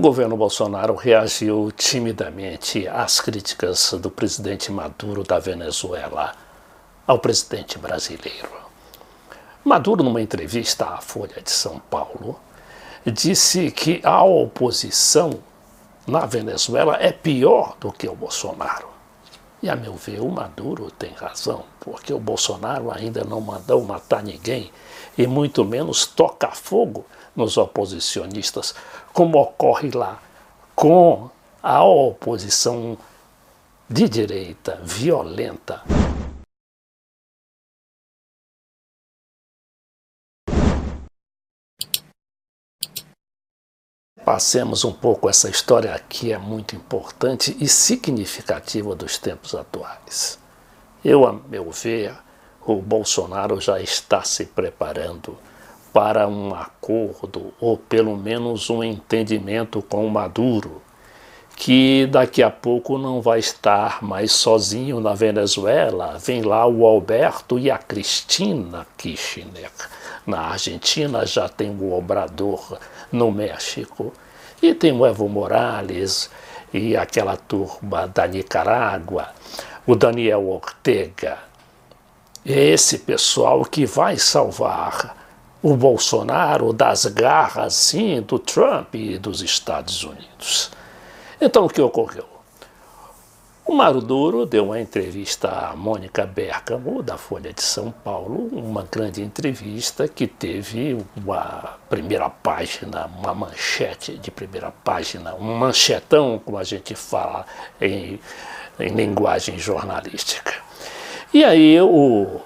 governo Bolsonaro reagiu timidamente às críticas do presidente Maduro da Venezuela ao presidente brasileiro. Maduro, numa entrevista à Folha de São Paulo, disse que a oposição na Venezuela é pior do que o Bolsonaro. E, a meu ver, o Maduro tem razão, porque o Bolsonaro ainda não mandou matar ninguém e muito menos tocar fogo nos oposicionistas, como ocorre lá com a oposição de direita violenta. Passemos um pouco essa história aqui, é muito importante e significativa dos tempos atuais. A meu ver, o Bolsonaro já está se preparando para um acordo, ou pelo menos um entendimento com o Maduro, que daqui a pouco não vai estar mais sozinho na Venezuela. Vem lá o Alberto e a Cristina Kirchner. Na Argentina já tem o Obrador, no México, e tem o Evo Morales e aquela turma da Nicarágua, o Daniel Ortega. É esse pessoal que vai salvar o Bolsonaro das garras, sim, do Trump e dos Estados Unidos. Então, o que ocorreu? O Maduro deu uma entrevista à Mônica Bergamo, da Folha de São Paulo, uma grande entrevista que teve uma primeira página, uma manchete de primeira página, um manchetão, como a gente fala em linguagem jornalística. E aí o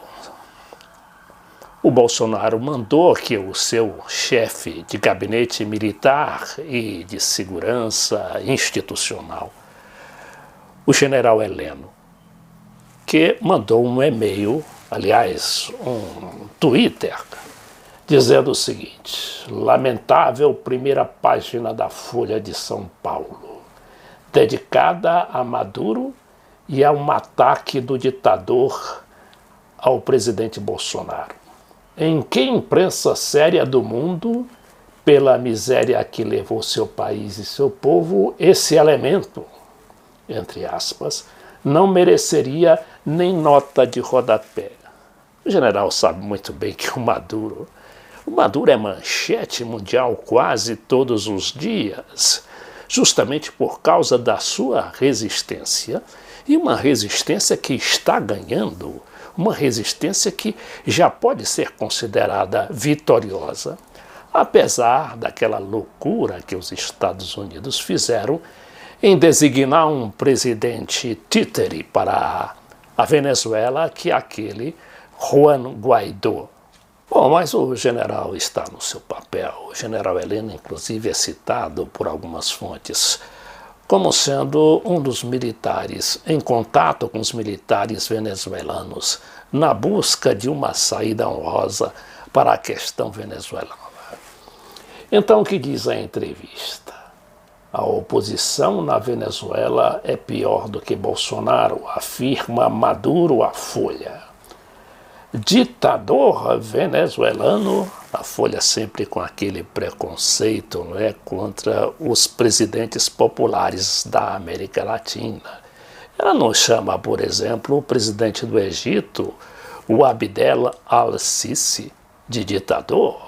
Bolsonaro mandou que o seu chefe de gabinete militar e de segurança institucional, o general Heleno, que mandou um e-mail, aliás, um Twitter, dizendo o seguinte: lamentável primeira página da Folha de São Paulo, dedicada a Maduro e a um ataque do ditador ao presidente Bolsonaro. Em que imprensa séria do mundo, pela miséria que levou seu país e seu povo, esse elemento, entre aspas, não mereceria nem nota de rodapé. O general sabe muito bem que o Maduro é manchete mundial quase todos os dias, justamente por causa da sua resistência, e uma resistência que está ganhando, uma resistência que já pode ser considerada vitoriosa, apesar daquela loucura que os Estados Unidos fizeram em designar um presidente títere para a Venezuela, que é aquele Juan Guaidó. Bom, mas o general está no seu papel. O general Heleno, inclusive, é citado por algumas fontes como sendo um dos militares em contato com os militares venezuelanos na busca de uma saída honrosa para a questão venezuelana. Então, o que diz a entrevista? A oposição na Venezuela é pior do que Bolsonaro, afirma Maduro à Folha. Ditador venezuelano, a Folha sempre com aquele preconceito, não é, contra os presidentes populares da América Latina. Ela não chama, por exemplo, o presidente do Egito, o Abdel al-Sisi, de ditador.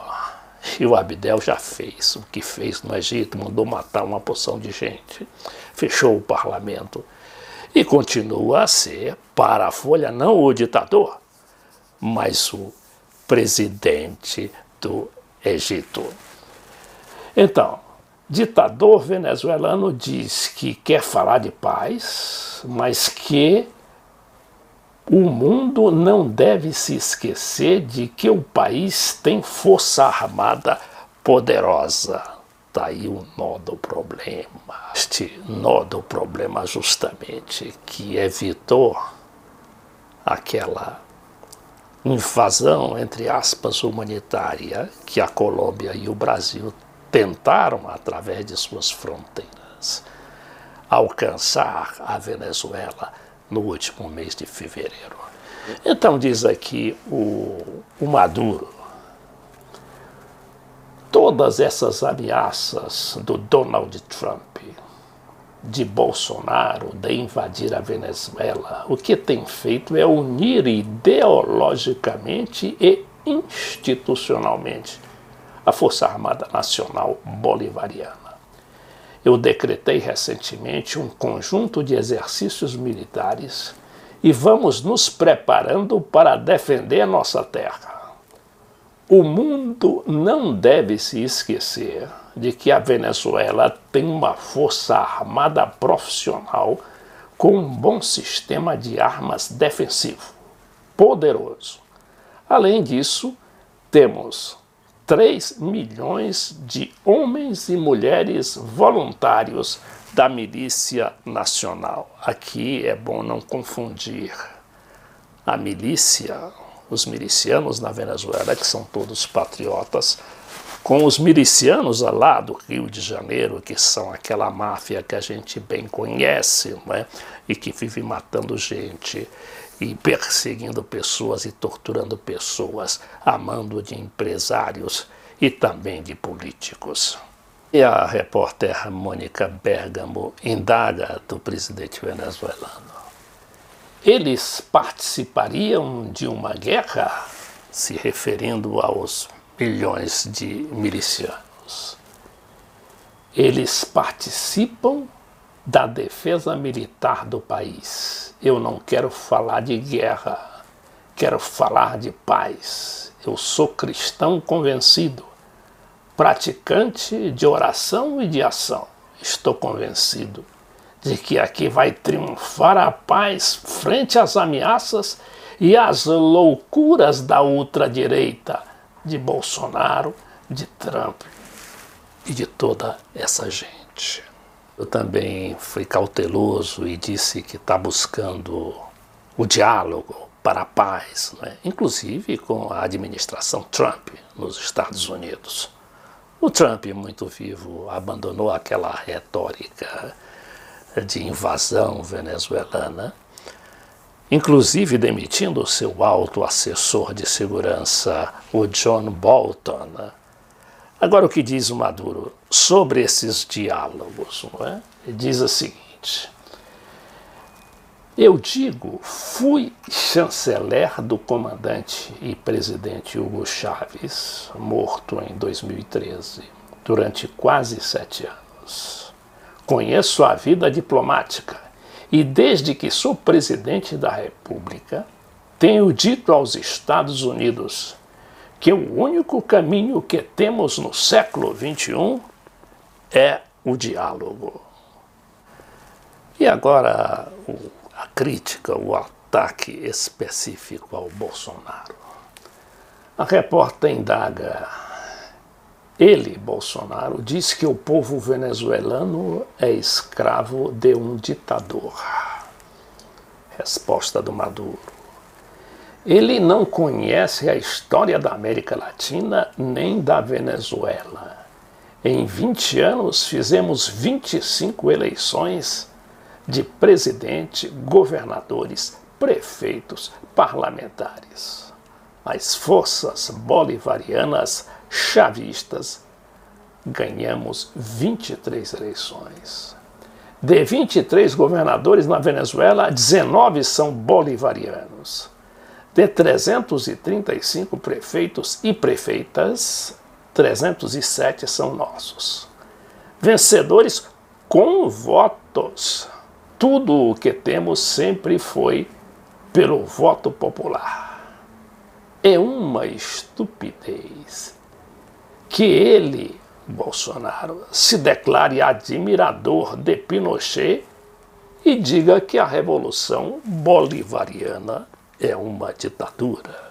E o Abdel já fez o que fez no Egito, mandou matar uma porção de gente, fechou o parlamento e continua a ser, para a Folha, não o ditador, mas o presidente do Egito. Então, ditador venezuelano diz que quer falar de paz, mas que o mundo não deve se esquecer de que o país tem força armada poderosa. Está aí o nó do problema. Este nó do problema justamente que evitou aquela invasão, entre aspas, humanitária que a Colômbia e o Brasil tentaram, através de suas fronteiras, alcançar a Venezuela no último mês de fevereiro. Então diz aqui o Maduro: Todas essas ameaças do Donald Trump, de Bolsonaro, de invadir a Venezuela, o que tem feito é unir ideologicamente e institucionalmente a Força Armada Nacional Bolivariana. Eu decretei recentemente um conjunto de exercícios militares e vamos nos preparando para defender nossa terra. O mundo não deve se esquecer de que a Venezuela tem uma força armada profissional com um bom sistema de armas defensivo, poderoso. Além disso, temos 3 milhões de homens e mulheres voluntários da Milícia Nacional. Aqui é bom não confundir a milícia, os milicianos na Venezuela, que são todos patriotas, com os milicianos lá do Rio de Janeiro, que são aquela máfia que a gente bem conhece, não é? E que vive matando gente e perseguindo pessoas e torturando pessoas, a mando de empresários e também de políticos. E a repórter Mônica Bergamo indaga do presidente venezuelano: eles participariam de uma guerra, se referindo aos milhões de milicianos? Eles participam da defesa militar do país. Eu não quero falar de guerra, quero falar de paz. Eu sou cristão convencido, praticante de oração e de ação. Estou convencido de que aqui vai triunfar a paz frente às ameaças e às loucuras da ultradireita, de Bolsonaro, de Trump e de toda essa gente. Eu também fui cauteloso e disse que está buscando o diálogo para a paz, né? Inclusive com a administração Trump nos Estados Unidos. O Trump, muito vivo, abandonou aquela retórica de invasão venezuelana, inclusive demitindo o seu alto assessor de segurança, o John Bolton. Agora, o que diz o Maduro sobre esses diálogos? Não é? Ele diz o seguinte: eu digo, fui chanceler do comandante e presidente Hugo Chávez, morto em 2013, durante quase 7 anos. Conheço a vida diplomática e, desde que sou presidente da República, tenho dito aos Estados Unidos que o único caminho que temos no século XXI é o diálogo. E agora a crítica, o ataque específico ao Bolsonaro. A repórter indaga: ele, Bolsonaro, diz que o povo venezuelano é escravo de um ditador. Resposta do Maduro: ele não conhece a história da América Latina nem da Venezuela. Em 20 anos fizemos 25 eleições de presidente, governadores, prefeitos, parlamentares. As forças bolivarianas chavistas ganhamos 23 eleições. De 23 governadores na Venezuela, 19 são bolivarianos. De 335 prefeitos e prefeitas, 307 são nossos. Vencedores com votos. Tudo o que temos sempre foi pelo voto popular. É uma estupidez que ele, Bolsonaro, se declare admirador de Pinochet e diga que a Revolução Bolivariana é uma ditadura.